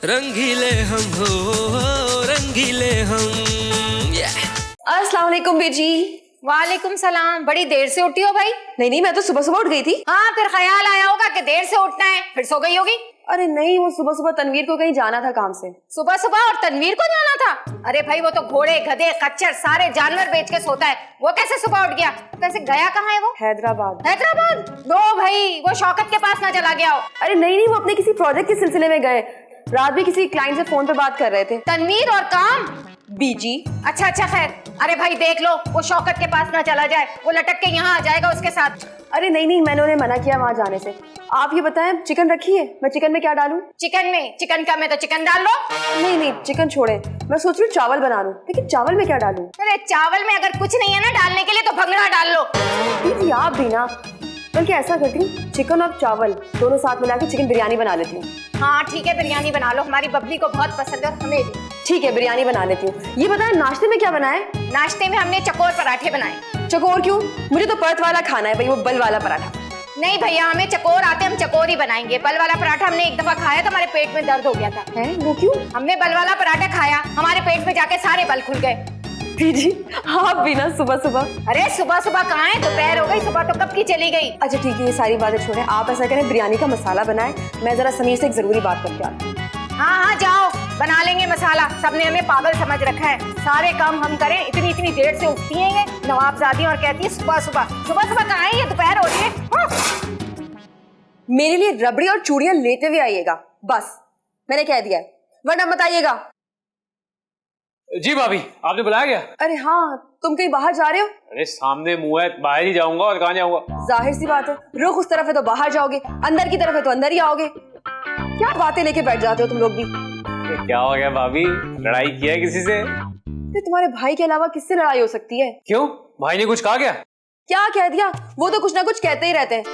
रंगीले हम हो, रंगीले हम। अस्सलाम वालेकुम बेजी। वालेकुम सलाम। बड़ी देर से उठी हो भाई? नहीं, मैं तो सुबह सुबह उठ गई थी। हाँ, फिर ख्याल आया होगा कि देर से उठना है, फिर सो गई होगी। अरे नहीं, वो सुबह सुबह तनवीर को कहीं जाना था काम से। सुबह सुबह और तनवीर को जाना था? अरे भाई, वो तो घोड़े गधे खच्चर सारे जानवर बेच के सोता है, वो कैसे सुबह उठ गया? वैसे गया कहाँ है वो? हैदराबाद। हैदराबाद? नो भाई, वो शौकत के पास ना चला गया हो। अरे नहीं, वो अपने किसी प्रोजेक्ट के सिलसिले में गए। रात भी किसी क्लाइंट से फोन पे बात कर रहे थे। तनवीर और काम? बीजी। अच्छा खैर। अरे भाई देख लो, वो शौकत के पास ना चला जाए, वो लटक के यहाँ आ जाएगा उसके साथ। अरे नहीं, मैंने उन्हें मना किया वहाँ जाने से। आप ये बताएं, चिकन रखी है? मैं चिकन में क्या डालूं? चिकन का मैं तो चिकन डाल लो। नहीं, चिकन छोड़े, मैं सोच रही हूँ चावल बना लूं, लेकिन चावल में क्या डालूं? अरे चावल में अगर कुछ नहीं है ना डालने के लिए तो भंगड़ा डाल लो। दीदी आप भी ना, बल्कि ऐसा करती हूँ, चिकन और चावल दोनों साथ मिला के चिकन बिरयानी बना लेती हूँ। हाँ ठीक है, बिरयानी बना लो, हमारी बबली को बहुत पसंद है और हमें भी। ठीक है, बिरयानी बना लेती हूँ। ये बताएं, नाश्ते में क्या बनाए? नाश्ते में हमने चकोर पराठे बनाए। चकोर क्यों? मुझे तो परत वाला खाना है भाई, वो बल वाला पराठा। नहीं भैया, हमें चकोर आते, हम चकोर ही बनाएंगे। बल वाला पराठा हमने एक दफा खाया तो हमारे पेट में दर्द हो गया था। है वो क्यों? हमने बल वाला पराठा खाया, हमारे पेट में जाके सारे बल खुल गए। जी आप भी ना सुबह सुबह। अरे सुबह सुबह कहाँ है, दोपहर हो गई, सुबह तो कब की चली गई। अच्छा ठीक है, ये सारी बातें छोड़ें, आप ऐसा करें, बिरयानी का मसाला बनाएं। मैं जरा समीर से एक जरूरी बात करके आती हूँ। हाँ जाओ, बना लेंगे मसाला। सबने हमें पागल समझ रखा है, सारे काम हम करें। इतनी देर से उठती है ये नवाबजादी और कहती है सुबह सुबह कहाँ है, ये दोपहर हो रही है। मेरे लिए रबड़ी और चूड़ियां लेते हुए आइएगा, बस मैंने कह दिया है, वरना मत आइएगा। जी भाभी, आपने बुलाया क्या? अरे हाँ, तुम कहीं बाहर जा रहे हो? अरे सामने मुंह है, बाहर ही जाऊंगा और कहाँ जाऊंगा? जाहिर सी बात है, रुख उस तरफ है तो बाहर जाओगे, अंदर की तरफ है तो अंदर ही आओगे। क्या बातें लेके बैठ जाते हो तुम लोग भी। क्या हो गया भाभी, लड़ाई किया है किसी से? तुम्हारे भाई के अलावा किससे लड़ाई हो सकती है? क्यों, भाई ने कुछ कहा क्या? क्या कह दिया, वो तो कुछ ना कुछ कहते ही रहते हैं।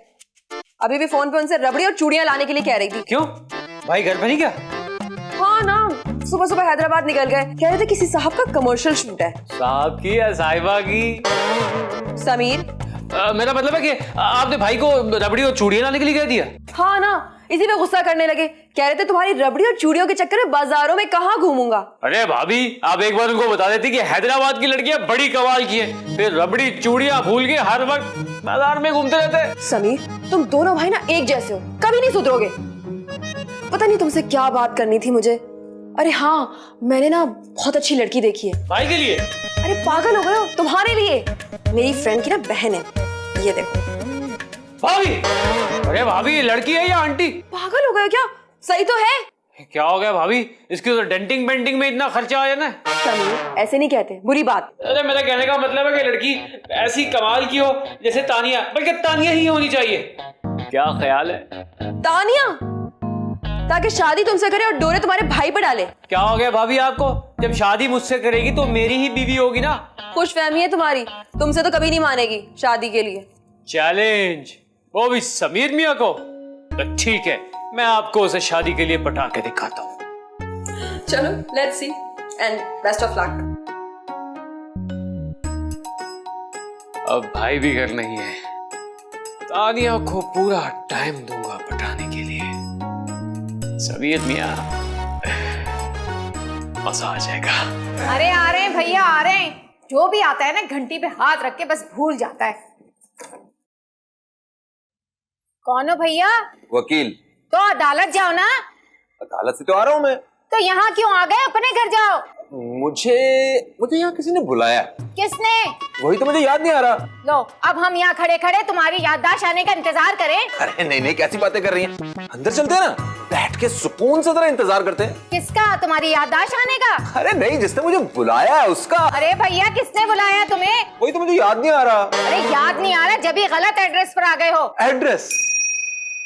अभी भी फोन पे उनसे रबड़ी और चूड़ियां लाने के लिए कह रही थी। क्यों, भाई घर पे नहीं क्या? हाँ ना, सुबह सुबह हैदराबाद निकल गए, कह रहे थे किसी साहब का कमर्शियल शूट है। साहब की या साहिबा की? समीर, मेरा मतलब है कि आपने भाई को रबड़ी और चूड़ियां लाने के लिए कह दिया? हाँ ना, इसी पे गुस्सा करने लगे, कह रहे थे तुम्हारी रबड़ी और चूड़ियों के चक्कर में बाजारों में कहाँ घूमूंगा। अरे भाभी, आप एक बार उनको बता देती कि हैदराबाद की लड़कियां बड़ी कमाल की हैं, फिर रबड़ी चूड़ियां भूल के हर वक्त बाजार में घूमते रहते। समीर, तुम दोनों भाई ना एक जैसे हो, कभी नहीं सुधरोगे। पता नहीं तुमसे क्या बात करनी थी मुझे। अरे हाँ, मैंने ना बहुत अच्छी लड़की देखी है। भाई के लिए? अरे पागल हो गए हो, तुम्हारे लिए। मेरी फ्रेंड की ना बहन है, ये देखो। भाभी, अरे भाभी ये लड़की है या आंटी? पागल हो गए क्या? सही तो है। क्या हो गया भाभी, इसकी तो डेंटिंग पेंटिंग में इतना खर्चा आया ना। समीर, ऐसे नहीं कहते, बुरी बात। अरे मेरा कहने का मतलब है कि लड़की ऐसी कमाल की हो जैसे तानिया, बल्कि तानिया ही होनी चाहिए। क्या ख्याल है? तानिया, ताकि शादी तुमसे करे और डोरे तुम्हारे भाई पे डाले। क्या हो गया भाभी आपको, जब शादी मुझसे करेगी तो मेरी ही बीवी होगी ना। खुशफहमी है तुम्हारी, तुमसे तो कभी नहीं मानेगी शादी के लिए। चैलेंज, वो भी समीर मियां को? तो ठीक है, मैं आपको उसे शादी के लिए पटा के दिखाता हूँ। चलो, let's see and best of luck. अब भाई भी घर नहीं है, तानिया को पूरा टाइम दूंगा पटाने के लिए। समीर मियां, मजा आ जाएगा। अरे आ रहे हैं भैया, आ रहे हैं। जो भी आता है ना घंटी पे हाथ रख के बस भूल जाता है। कौन हो भैया? वकील। तो अदालत जाओ ना। अदालत से तो आ रहा हूँ मैं। तो यहाँ क्यों आ गए, अपने घर जाओ। मुझे यहाँ किसी ने बुलाया। किसने? वही तो मुझे याद नहीं आ रहा। लो, अब हम यहाँ खड़े खड़े तुम्हारी याददाश्त आने का इंतजार करें? अरे नहीं, कैसी बातें कर रही हैं? अंदर चलते हैं ना, बैठ के सुकून से जरा इंतजार करते हैं। किसका, तुम्हारी याददाश्त आने का? अरे नहीं, जिसने मुझे बुलाया है उसका। अरे भैया, किसने बुलाया तुम्हें? वही तो मुझे याद नहीं आ रहा। अरे याद नहीं आ रहा, जब भी गलत एड्रेस पर आ गए हो। एड्रेस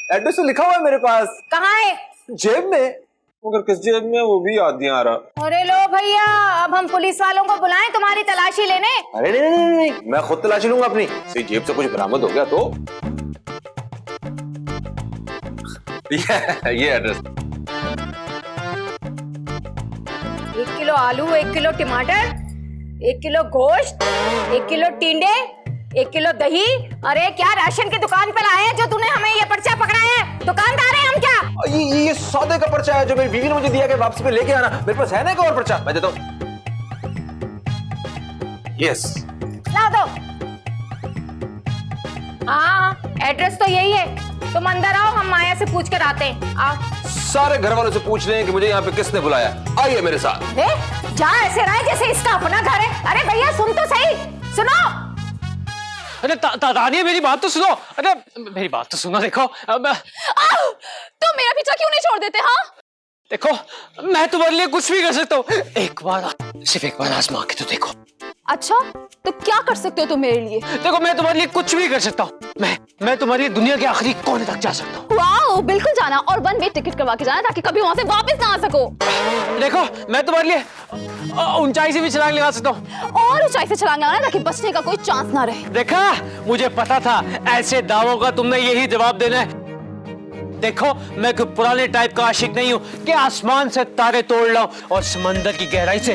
तो लिखा हुआ है मेरे पास। कहाँ है? जेब में, मगर किस जेब में वो भी याद नहीं आ रहा। अरे लो भैया, अब हम पुलिस वालों को बुलाएं तुम्हारी तलाशी लेने? अरे नहीं, मैं खुद तलाशी लूंगा अपनी। सही जेब से कुछ बरामद हो गया तो। ये एड्रेस। 1 किलो आलू, 1 किलो टमाटर, 1 किलो गोश्त, 1 किलो टिंडे, 1 किलो दही। अरे क्या राशन की दुकान पर आए हैं जो तूने हमें ये पर्चा पकड़ा है? दुकानदार हैं हम क्या? ये सौदे का पर्चा है जो मेरी बीवी ने मुझे दिया कि वापसी पे लेके आना। मेरे पास है ना एक और पर्चा, मैं देता हूँ। यस, ला दो। हाँ, एड्रेस तो यही है। तुम अंदर आओ, हम माया से पूछ कर आते हैं। आओ। सारे घर वालों से पूछ रहे हैं कि मुझे यहाँ पे किसने बुलाया। आइए मेरे साथ। जा ऐसे रहा है जैसे इसका अपना घर है। अरे भैया सुन तो सही, सुनो। अरे तानिया मेरी बात तो सुनो। अरे मेरी बात तो सुनो। देखो अब तुम मेरा पीछा क्यों नहीं छोड़ देते? हाँ देखो, मैं तुम्हारे लिए कुछ भी कर सकता हूँ। एक बार, सिर्फ एक बार आजमा के तो देखो। अच्छा, तो क्या कर सकते हो तुम मेरे लिए? देखो, मैं तुम्हारे लिए कुछ भी कर सकता हूँ। मैं तुम्हारे लिए दुनिया के आखिरी कोने तक जा सकता हूँ। वाओ, बिल्कुल जाना, और 1 वे टिकट करवा के जाना ताकि कभी वहां से वापस ना आ सको। देखो, मैं तुम्हारे लिए ऊंचाई से भी छलांग लगा सकता हूँ, और ऊंचाई से छलांग लगाना ताकि बचने का कोई चांस ना रहे। देखा, मुझे पता था ऐसे दावों का तुमने यही जवाब देना है। देखो, मैं कोई पुराने टाइप का आशिक नहीं हूँ कि आसमान से तारे तोड़ लाऊं और समंदर की गहराई से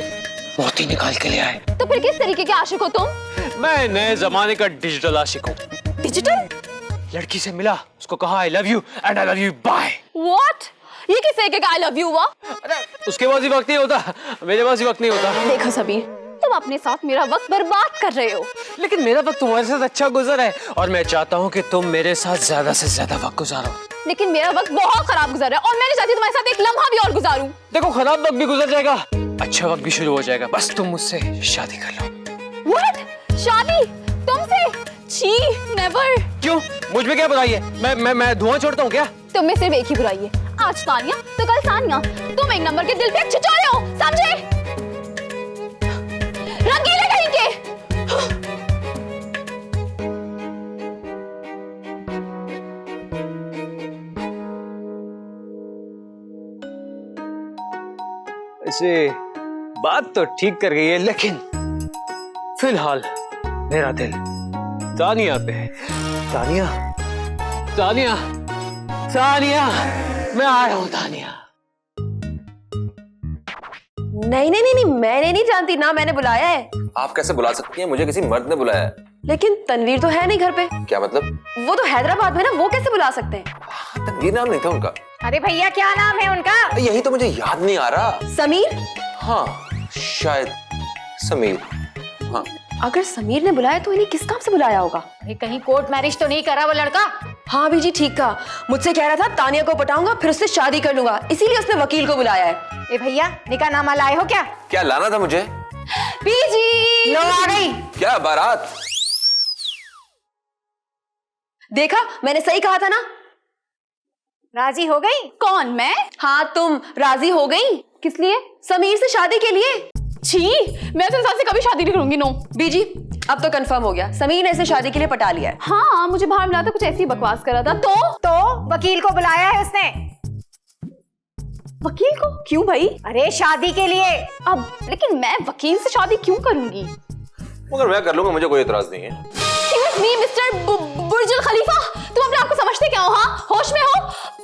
मोती निकाल के ले आए। तो फिर किस तरीके के आशिक हो तुम? मैं नए जमाने का डिजिटल आशिक हूँ। डिजिटल? लड़की से मिला, उसको कहा I love you and I love you bye. What? ये किस तरीके का आई लव यू हुआ? अरे उसके पास ही वक्त नहीं होता, मेरे पास ही वक्त नहीं होता। देखो सबीर, तुम अपने साथ मेरा वक्त बर्बाद कर रहे हो। लेकिन मेरा वक्त तुम्हारे साथ अच्छा गुजरा है और मैं चाहता हूँ कि तुम मेरे साथ ज्यादा से ज्यादा वक्त गुजारो। लेकिन मेरा वक्त बहुत खराब गुजरा है और मैं नहीं चाहती तुम्हारे साथ एक लम्हा भी और गुजारूं। देखो, खराब वक्त भी गुजर जाएगा, अच्छा वक्त भी शुरू हो जाएगा। बस तुम मुझसे शादी कर लो। What? शादी? तुमसे? छी, नेवर। क्यों? मुझ में क्या बुराई है? मैं धुआं छोड़ता हूँ क्या? तुम में सिर्फ एक ही बुराई है, आज तानिया तो कल सानिया। तुम एक नंबर के दिल पे छिछोरे हो, समझे? रंगीले कहीं के। ऐसे बात तो ठीक कर गई है, लेकिन फिलहाल मेरा दिल तानिया पे है। तानिया, तानिया, तानिया, मैं आ रहा हूँ तानिया। नहीं नहीं नहीं नहीं, मैंने नहीं जानती ना, मैंने बुलाया है। आप कैसे बुला सकती हैं? मुझे किसी मर्द ने बुलाया है। लेकिन तनवीर तो है नहीं घर पे। क्या मतलब? वो तो हैदराबाद में ना, वो कैसे बुला सकते हैं? तनवीर नाम नहीं था उनका। अरे भैया क्या नाम है उनका? यही तो मुझे याद नहीं आ रहा। समीर? हाँ शायद समीर। हाँ, अगर समीर ने बुलाया तो इन्हें किस काम से बुलाया होगा? कहीं कोर्ट मैरिज तो नहीं करा वो लड़का? हाँ बीजी ठीक कहा, मुझसे कह रहा था तानिया को पटाऊंगा फिर उससे शादी कर लूंगा, इसीलिए उसने वकील को बुलाया है। ए भैया, निकाहनामा लाए हो क्या? क्या लाना था मुझे? बीजी लो आ गई। क्या बारात? देखा, मैंने सही कहा था ना। राजी हो गई? कौन, मैं? हाँ तुम राजी हो गई। किस लिए? समीर से शादी के लिए। छी, मैं तो इंसान से कभी शादी नहीं करूंगी। नो बीजी, अब तो कंफर्म हो गया, समीर ने इसे शादी के लिए पटा लिया है। हाँ, मुझे बाहर मिला था, कुछ ऐसी बकवास कर रहा था। तो वकील को बुलाया है उसने। वकील को? क्यों भाई? अरे शादी के लिए। अब लेकिन मैं वकील से शादी क्यों करूंगी? मगर मैं कर लूंगा, मुझे कोई एतराज नहीं है। मी मिस्टर बुर्जुल खलीफा, तुम अपने आप को समझते क्या हो? हाँ, होश में हो?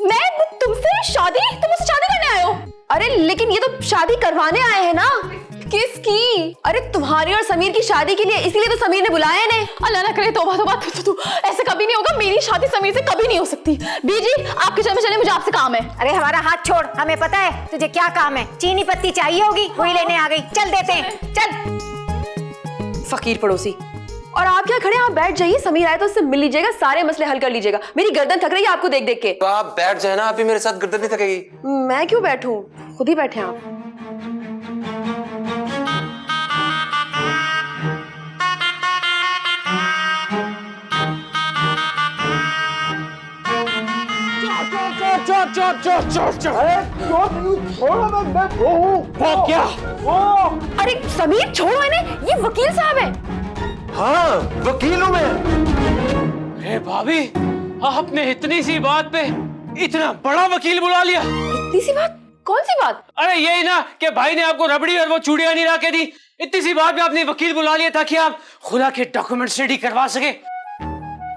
मैं तुमसे शादी? तुम मुझसे शादी करने आए हो? अरे लेकिन ये तो शादी करवाने आए हैं ना। किसकी? अरे तुम्हारी और समीर की शादी के लिए, इसीलिए तो समीर ने बुलाया है इन्हें। अल्लाह ना करे, तौबा तौबा, ऐसे कभी नहीं होगा, मेरी शादी समीर से कभी नहीं हो सकती। बीजी आप किचन में चले, मुझे आपसे काम है। अरे हमारा हाथ छोड़, हमें पता है तुझे क्या काम है। चीनी पत्ती चाहिए होगी, वही लेने आ गई। चल देते हैं, चल। फकीर पड़ोसी, और आप क्या खड़े? आप बैठ जाइए, समीर आए तो उससे मिल लीजिएगा, सारे मसले हल कर लीजिएगा। मेरी गर्दन थक रही है आपको देख देख के। तो आप बैठ जाए ना, आप भी मेरे साथ गर्दन नहीं थकेगी। मैं क्यों बैठूं, खुद ही बैठे आप। क्या? अरे समीर छोड़ो इन्हें, ये वकील साहब है। हाँ, वकील हूं मैं। अरे भाभी, आपने इतनी सी बात पे इतना बड़ा वकील बुला लिया। इतनी सी बात? कौन सी बात? अरे यही ना कि भाई ने आपको रबड़ी और वो चूड़ियां नहीं ला के दी। इतनी सी बात पे आपने वकील बुला लिया ताकि आप खुला के डॉक्यूमेंट्स रेडी करवा सके।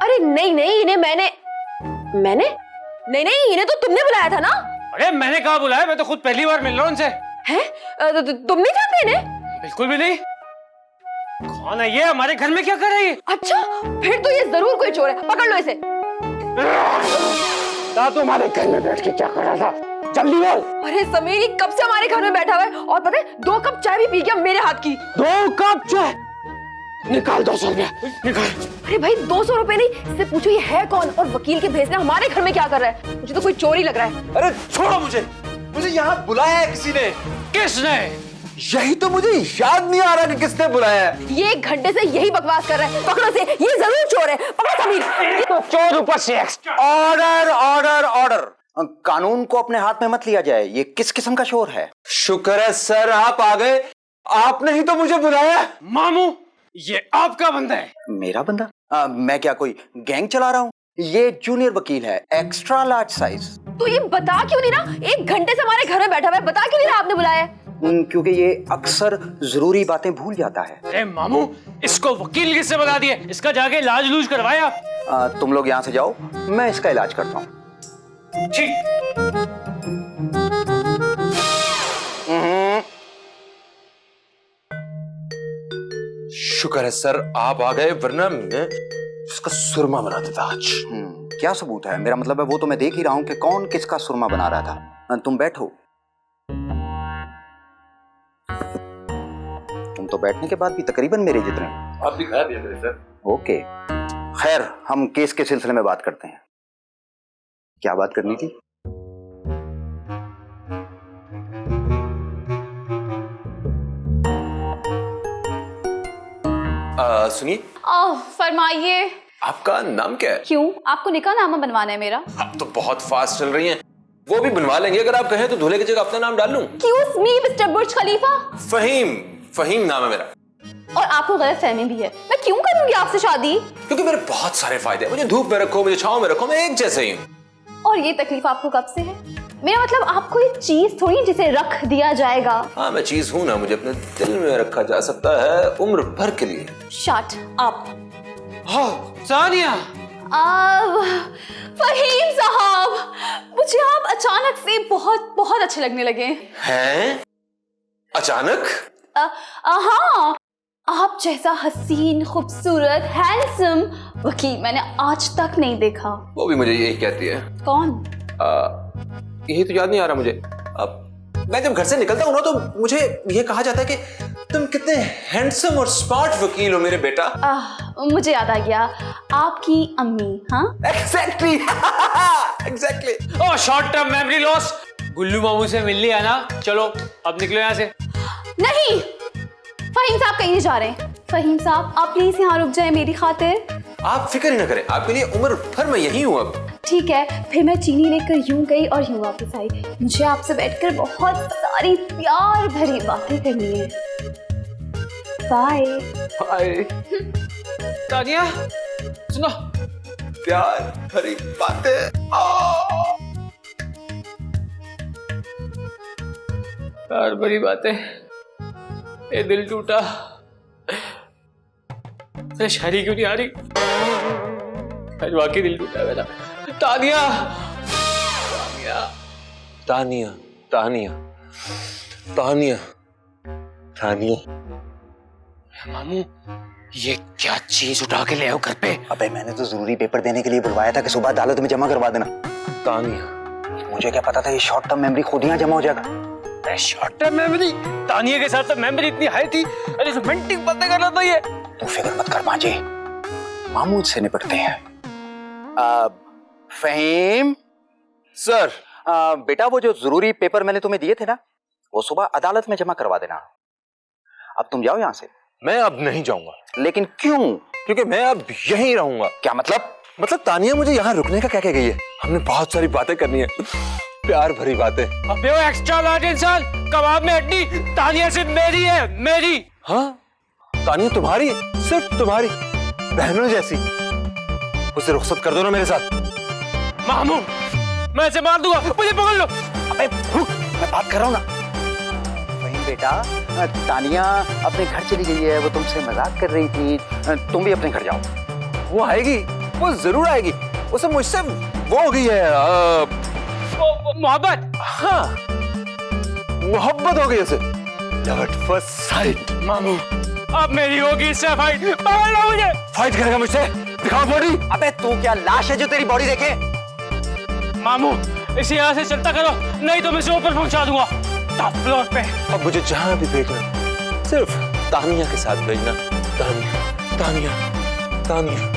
अरे नहीं नहीं, इन्हें मैंने नहीं नहीं, इन्हें तो तुमने बुलाया था ना। अरे मैंने कहा बुलाया, मैं तो खुद पहली बार मिल रहा हूं उनसे। हैं? तुम नहीं जानते इन्हें? बिल्कुल भी नहीं। कौन है ये? हमारे घर में क्या कर रही है? अच्छा, फिर तो ये जरूर कोई चोर है, पकड़ लो इसे। तुम्हारे घर में बैठ के क्या कर रहा था? जल्दी बोल। अरे समीर ये कब से हमारे घर में बैठा हुआ है और पता है 2 कप चाय भी पी गया मेरे हाथ की। 2 कप चाय? निकाल 200 रुपया निकाल। अरे भाई 200 रुपए नहीं, इससे पूछो ये है कौन और वकील के भेजने हमारे घर में क्या कर रहा है? मुझे तो कोई चोरी लग रहा है। अरे छोड़ो मुझे यहाँ बुलाया है किसी ने। किसने? यही तो मुझे याद नहीं आ रहा कि किसने बुलाया है। ये 1 घंटे से यही बकवास कर रहा है। पकड़ो से, ये जरूर चोर है। पकड़ो समीर। तो चोर ऊपर से ऑर्डर ऑर्डर ऑर्डर। कानून को अपने हाथ में मत लिया जाए। ये किस किस्म का शोर है? शुक्र है सर आप आ गए, आपने ही तो मुझे बुलाया। मामू ये आपका बंदा है। मेरा बंदा? मैं क्या कोई गैंग चला रहा हूँ? ये जूनियर वकील है, एक्स्ट्रा लार्ज साइज। तो ये बता क्यों नहीं रहा? 1 घंटे से हमारे घर में बैठा हुआ है, बता क्यों नहीं रहा आपने बुलाया है? क्योंकि ये अक्सर जरूरी बातें भूल जाता है। अरे मामू इसको वकील किससे बता दिए? इसका जाके इलाज लूज करवाया। तुम लोग यहाँ से जाओ, मैं इसका इलाज करता हूँ। ठीक। शुक्र है सर आप आ गए, वरना मैं इसका सुरमा बना देता आज। क्या सबूत है? मेरा मतलब है वो तो मैं देख ही रहा हूँ कि कौन किसका सुरमा बना रहा था। तुम बैठो। तुम तो बैठने के बाद भी तकरीबन मेरे जितने। आप भी खाया पिया करें सर। ओके, खैर हम केस के सिलसिले में बात करते हैं। क्या बात करनी थी? सुनिए, फरमाइए। आपका नाम क्या है? क्यों, आपको निकाह नामा बनवाना है मेरा? आप तो बहुत फास्ट चल रही हैं। वो भी बनवा लेंगे अगर आप कहें तो दूल्हे की जगह अपना नाम डाल लूं। Excuse me, मिस्टर बुर्ज खलीफा। फहीम नाम है मेरा। और आपको गलतफहमी भी है। मैं क्यों करूंगी आपसे शादी? क्योंकि मेरे बहुत सारे फायदे हैं। मुझे धूप में रखो, मुझे छांव में रखो, मैं एक जैसे ही हूँ। और ये तकलीफ आपको कब से है? मेरा मतलब आपको ये चीज थोड़ी जिसे रख दिया जाएगा। हाँ मैं चीज हूँ ना, मुझे अपने दिल में रखा जा सकता है उम्र भर के लिए। Shut up. हाँ सानिया। फहीम साहब, मुझे आप अचानक से बहुत बहुत अच्छे लगने लगे हैं? अचानक? हाँ, आप जैसा हसीन, खूबसूरत, हैंडसम वकील मैंने आज तक नहीं देखा। वो भी मुझे यही कहती है। कौन? यही तो याद नहीं आ रहा मुझे। अब मैं जब घर से निकलता हूँ ना तो मुझे ये कहा जाता है कि तुम कितने हैंडसम और स्मार्ट वकील हो मेरे बेटा। मुझे याद आ गया, आपकी अम्मी। हाँ एग्जैक्टली एग्जैक्टली। ओह शॉर्ट टर्म मेमोरी लॉस। गुल्लू मामू से मिल लिया ना, चलो अब निकलो यहाँ से। नहीं, फहीम साहब कहीं जा रहे हैं। फहीम साहब आप प्लीज यहाँ रुक जाए मेरी खातिर। आप फिक्र ही ना करें, आपके लिए उम्र भर मैं यही हूँ अब। ठीक है, फिर मैं चीनी लेकर यूं गई और यूं वापस आई। मुझे आपसे बैठकर बहुत सारी प्यार भरी बातें करनी है। Bye bye. तानिया सुनो, प्यार भरी बातें। प्यार भरी बातें। ये दिल टूटा। मैं शायरी क्यों नहीं आ रही? आज वाकई दिल टूटा है मेरा। तानिया तानिया तानिया तानिया तानिया। मामू ये क्या चीज उठा के ले आओ घर पे? अबे मैंने तो जरूरी पेपर देने के लिए बुलवाया था कि सुबह अदालत में जमा करवा देना। तानिया मुझे क्या पता था ये शॉर्ट टर्म मेमोरी खुद यहाँ जमा हो जाएगा। Short term memory? तानिया के साथ तो मेमोरी इतनी हाई थी, अरे रोमांटिक बातें कर रहा था ये। तू फिक्र मत कर पांचे, मामूद से निपटते हैं। फहीम सर। बेटा वो जो जरूरी पेपर मैंने तुम्हें दिए थे ना, वो सुबह अदालत में जमा करवा देना। अब तुम जाओ यहाँ से। मैं अब नहीं जाऊंगा। लेकिन क्यों? क्योंकि मैं अब यहीं रहूंगा। क्या मतलब? मतलब तानिया मुझे यहाँ रुकने का क्या कह गई है। हमने बहुत सारी बातें करनी है, प्यार भरी बातें। अबे वो एक्स्ट्रा लार्ज इंसान, कबाब में हड्डी, तानिया सिर्फ मेरी है, मेरी। हाँ तानिया तुम्हारी, सिर्फ तुम्हारी, बहनों जैसी। उसे रुखसत कर दो ना मेरे साथ। मामू मैं इसे मार दूंगा, मुझे पकड़ लो। अबे रुक, मैं बात कर रहा हूँ ना। फहीम बेटा, तानिया अपने घर चली गई है, वो तुमसे मजाक कर रही थी। तुम भी अपने घर जाओ। वो आएगी, वो जरूर आएगी। उसे मुझसे वो हो गई है मोहब्बत। हाँ मोहब्बत हो गई उसे। Love at first sight. मामू अब मेरी होगी इससे फाइट, पकड़ लो मुझे। फाइट करेगा मुझसे? दिखाओ बॉडी। अबे तू क्या लाश है जो तेरी बॉडी देखे? मामू इसे यहाँ से चलता करो, नहीं तो मैं इसे ऊपर पहुंचा दूंगा टॉप फ्लोर पे। अब मुझे जहां भी भेजना सिर्फ तानिया के साथ भेजना। तानिया तानिया तानिया।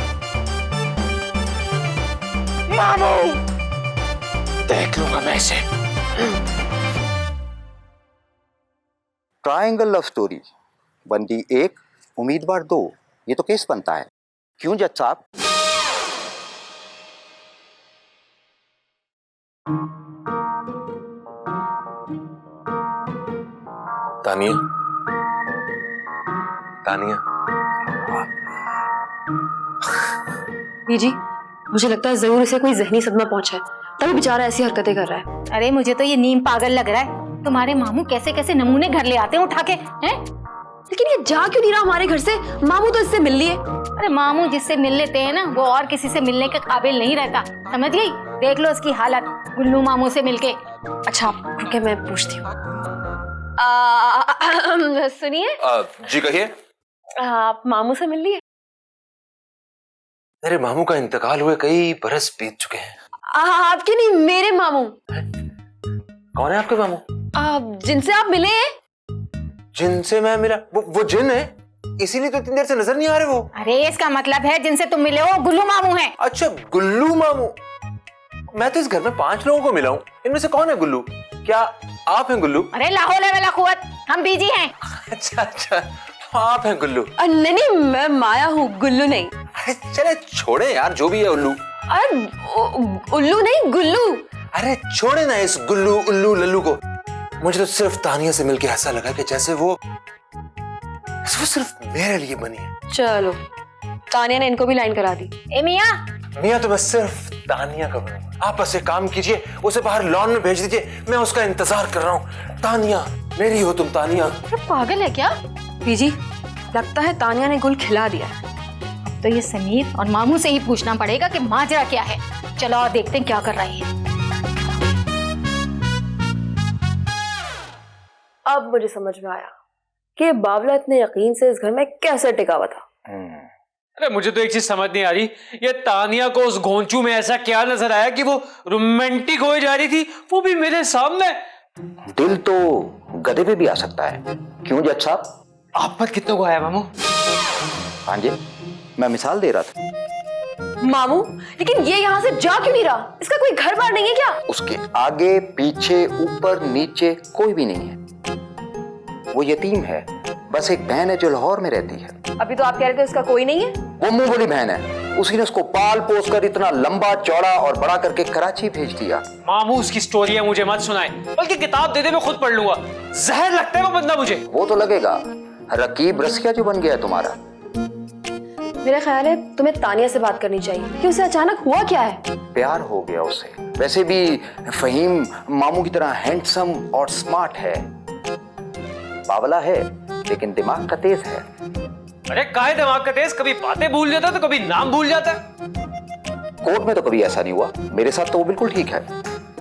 मामू देख लूंगा मैं इसे। ट्रायंगल लव स्टोरी बंदी 1 उम्मीदवार 2, ये तो केस बनता है, क्यों जज साहब? तानिया तानिया। जी मुझे लगता है जरूर इसे कोई जहनी सदमा पहुंचा है, तभी बेचारा ऐसी हरकतें कर रहा है। अरे मुझे तो ये नीम पागल लग रहा है। तुम्हारे मामू कैसे कैसे नमूने घर ले आते हैं उठा के, हैं? लेकिन ये जा क्यों नहीं रहा हमारे घर से? मामू तो इससे मिल लिए। अरे मामू जिससे मिल लेते हैं ना, वो और किसी से मिलने के काबिल नहीं रहता, समझ गई? देख लो उसकी हालत गुल्लू मामू से मिलके। अच्छा रुके मैं पूछती हूँ। सुनिए। जी कहिए। आप मामू से मिल लिए? मेरे मामू का इंतकाल हुए कई बरस बीत चुके हैं। आपके नहीं, मेरे मामू। कौन है आपके मामू? जिनसे आप मिले हैं। जिनसे मैं मिला? वो जिन है, इसीलिए तो इतनी देर से नजर नहीं आ रहे वो। अरे इसका मतलब है जिनसे तुम मिले हो गुल्लू मामू हैं। अच्छा गुल्लू मामू। मैं तो इस घर में 5 लोगों को मिला हूँ, इनमें से कौन है गुल्लू? क्या आप हैं गुल्लू? अरे लाहौल वला कुव्वत, हम बीजी हैं। अच्छा अच्छा आप हैं गुल्लू। नहीं नहीं मैं माया हूँ, गुल्लू नहीं। अरे चले छोड़े यार, जो भी है उल्लू। अरे उल्लू नहीं गुल्लू। अरे छोड़े ना इस गुल्लू उल्लू लल्लू को। मुझे तो सिर्फ तानिया से मिलके ऐसा लगा कि जैसे वो सिर्फ मेरे लिए बनी है। चलो तानिया ने इनको भी लाइन करा दी। ए मियां। मियां तो मैं सिर्फ तानिया का बनूंगा। आप बस एक काम कीजिए, उसे बाहर लॉन में भेज दीजिए, मैं उसका इंतजार कर रहा हूँ। तानिया मेरी हो तुम तानिया। अरे पागल है क्या? बीजी लगता है तानिया ने गुल खिला दिया है। तो ये समीर और मामू से ही पूछना पड़ेगा कि माजरा क्या है। चलो और देखते हैं क्या कर रही है। अब मुझे समझ में आया कि बावला इतने यकीन से इस घर में कैसे टिका हुआ था। अरे मुझे तो एक चीज समझ नहीं आ रही, ये तानिया को उस घोंचू में ऐसा क्या नजर आया कि वो रोमांटिक हो जा रही थी, वो भी मेरे सामने। दिल तो गधे पे भी आ सकता है, क्यों जज साहब? आप पर कितनों को आया मामू? हाँ जी, मैं मिसाल दे रहा था। मामू लेकिन ये यहाँ से जा क्यों नहीं रहा? इसका कोई घर बार नहीं है क्या? उसके आगे पीछे ऊपर नीचे कोई भी नहीं है, वो यतीम है। बस एक बहन है जो लाहौर में रहती है। अभी तो आप कह रहे थे उसका कोई नहीं है। वो मुंह बोली बहन है, उसी ने उसको पाल पोस कर इतना लंबा चौड़ा और बड़ा करके कराची भेज दिया। मामू उसकी स्टोरी है मुझे मत सुनाए, बल्कि किताब दे दे मैं खुद पढ़ लूंगा। जहर लगता है वो बंदा मुझे। वो तो लगेगा, रकीब रसिया जो बन गया तुम्हारा। मेरा ख्याल है तुम्हें तानिया से बात करनी चाहिए कि उसे अचानक हुआ क्या है। प्यार हो गया उसे। वैसे भी फहीम मामू की तरह हैंडसम और स्मार्ट है। बावला है लेकिन दिमाग का तेज है। अरे काहे दिमाग का तेज, कभी बातें भूल जाता है तो कभी नाम भूल जाता है। कोर्ट में तो कभी ऐसा नहीं हुआ, मेरे साथ तो वो बिल्कुल ठीक है।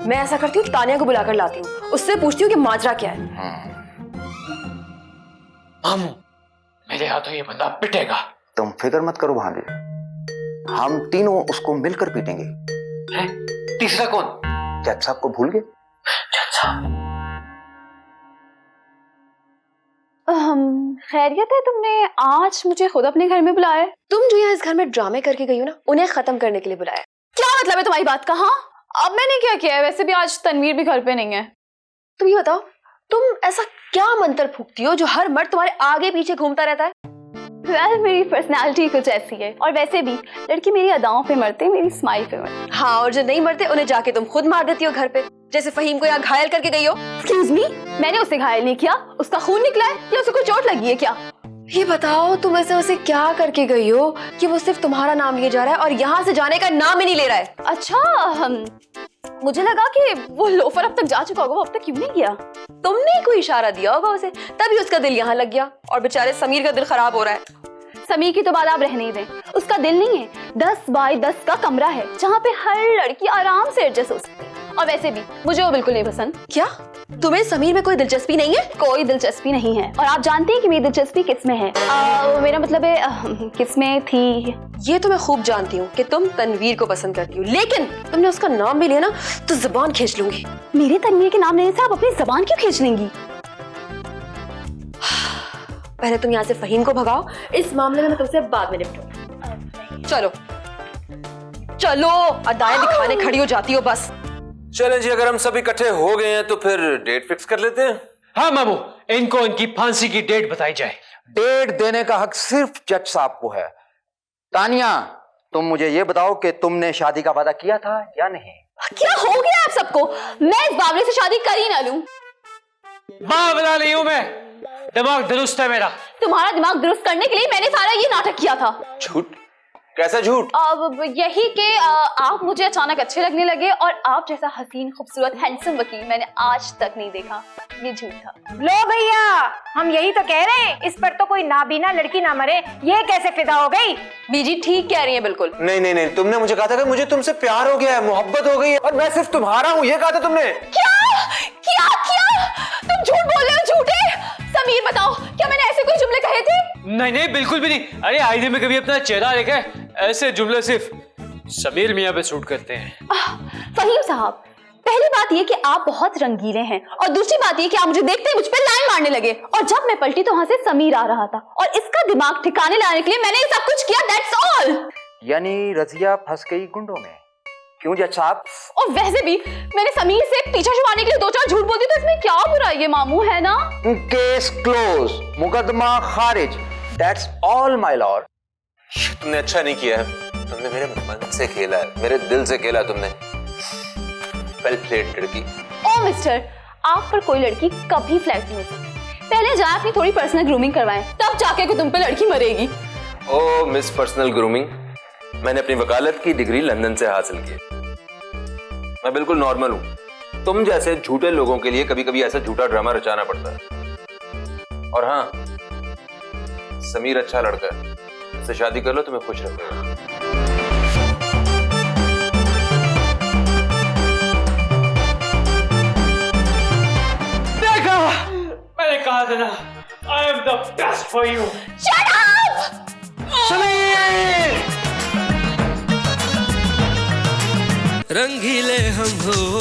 मैं ऐसा करती हूँ, तानिया को बुलाकर लाती हूँ, उससे पूछती हूँ कि माजरा क्या है। मामू मेरे हाथों ये बंदा पिटेगा। तुम फिक्र मत करो भांजे, हम तीनों उसको मिलकर पीटेंगे। है? तीसरा कौन? जज साहब को भूल गए? खैरियत है, तुमने आज मुझे खुद अपने घर में बुलाया? तुम जो यहाँ इस घर में ड्रामे करके गई हो ना, उन्हें खत्म करने के लिए बुलाया। क्या मतलब है तुम्हारी बात का? हाँ अब मैंने क्या किया है? वैसे भी आज तनवीर भी घर पे नहीं है। तुम ये बताओ, तुम ऐसा क्या मंत्र फूकती हो जो हर मर्द तुम्हारे आगे पीछे घूमता रहता है? मेरी पर्सनालिटी कुछ ऐसी है, और वैसे भी लड़की मेरी अदाओं पे मरते, मेरी स्माइल पे मरते। हाँ, और जो नहीं मरते उन्हें जाके तुम खुद मार देती हो घर पे, जैसे फहीम को यहाँ घायल करके गई हो। एक्सक्यूज मी, मैंने उसे घायल नहीं किया, उसका खून निकला है या उसे कोई चोट लगी है क्या? ये बताओ तुम ऐसे उसे क्या करके गई हो कि वो सिर्फ तुम्हारा नाम लिए जा रहा है और यहाँ से जाने का नाम ही नहीं ले रहा है? अच्छा, मुझे लगा कि वो लोफर अब तक जा चुका होगा, वो अब तक क्यों नहीं गया? तुमने कोई इशारा दिया होगा उसे, तभी उसका दिल यहाँ लग गया, और बेचारे समीर का दिल खराब हो रहा है। समीर की तो बात आप रहने ही दें, उसका दिल नहीं है, 10 बाय 10 का कमरा है जहाँ पे हर लड़की आराम से एडजस्ट हो सकती है, और वैसे भी मुझे वो बिल्कुल नहीं पसंद। क्या तुम्हें समीर में कोई दिलचस्पी नहीं है? कोई दिलचस्पी नहीं है। और आप जानते हैं कि मेरी दिलचस्पी किसमें है? मेरा मतलब है किसमें थी। ये तो मैं खूब जानती हूँ कि तुम तनवीर को पसंद करती हो, लेकिन तुमने उसका नाम भी लिया ना तो जुबान खींच लूंगी। मेरे तनवीर के नाम लेने से आप अपनी जबान क्यों खींच लेंगी? पहले तुम यहाँ से फहीम को भगाओ, इस मामले में मैं तुमसे बाद में निपटूंगी। चलो चलो, अदाएं दिखाने खड़ी हो जाती हो बस। चलें जी, अगर हम सब इकट्ठे हो गए हैं तो फिर डेट फिक्स कर लेते हैं। हाँ मामू, इनको इनकी फांसी की डेट बताई जाए। डेट देने का हक सिर्फ जज साहब को है। तानिया, तुम मुझे ये बताओ कि तुमने शादी का वादा किया था या नहीं? क्या हो गया आप सबको? मैं इस बावले से शादी कर ही ना लूं। बावला नहीं हूं मैं, दिमाग दुरुस्त है मेरा। तुम्हारा दिमाग दुरुस्त करने के लिए मैंने सारा ये नाटक किया था। झूठ? कैसा झूठ? अब यही कि आप मुझे अचानक अच्छे लगने लगे और आप जैसा हसीन खूबसूरत हैंडसम वकील मैंने आज तक नहीं देखा। ये झूठ था। लो भैया, हम यही तो कह रहे हैं, इस पर तो कोई नाबीना लड़की ना मरे। ये कैसे फिदा हो गई? बीजी ठीक कह रही है बिल्कुल। नहीं नहीं नहीं, तुमने मुझे कहा था कि मुझे तुमसे प्यार हो गया है, मोहब्बत हो गई है और मैं सिर्फ तुम्हारा हूँ, ये कहा था तुमने। क्या क्या क्या? तुम झूठ बोल रहे हो, झूठे। समीर बताओ, क्या मैंने ऐसे कोई जुमले कहे थे? नहीं नहीं, बिल्कुल भी नहीं। अरे आईने में कभी अपना चेहरा देखा है? ऐसे जुमले सिर्फ समीर मियां पे सूट करते हैं। फहीम साहब, पहली बात ये कि आप बहुत रंगीले हैं और दूसरी बात ये कि आप मुझे देखते ही मुझ पे लाइन मारने लगे और जब मैं पलटी तो वहां से समीर आ रहा था और इसका दिमाग ठिकाने लाने के लिए मैंने ये सब कुछ किया। That's all. यानी रजिया फंस गई गुंडों में। क्यों जज साहब? और वैसे भी मैंने समीर से पीछा छुपाने के लिए 2-4 झूठ बोल दी, तो इसमें क्या बुरा है? ये मामू है ना। केस क्लोज, मुकदमा खारिज। That's all my Lord. तुमने अच्छा नहीं किया है, तुमने मेरे मन से खेला है, मेरे दिल से खेला तुमने। वेल प्लेड लड़की। ओ मिस्टर, आप पर कोई लड़की कभी फ्लैट नहीं हो सकती। पहले जाए अपनी थोड़ी पर्सनल ग्रूमिंग करवाएं, तब जाके को तुम पे लड़की मरेगी। ओ मिस पर्सनल ग्रूमिंग, मैंने अपनी वकालत की डिग्री लंदन से हासिल की। मैं बिल्कुल नॉर्मल हूं। तुम जैसे झूठे लोगों के लिए कभी कभी ऐसा झूठा ड्रामा रचाना पड़ता है। और हाँ, समीर अच्छा लड़का है, उससे शादी कर लो, तुम्हें खुश रखेगा। देखा, मैंने कहा था ना, I am the best for you. Shut up! रंगीले हम हो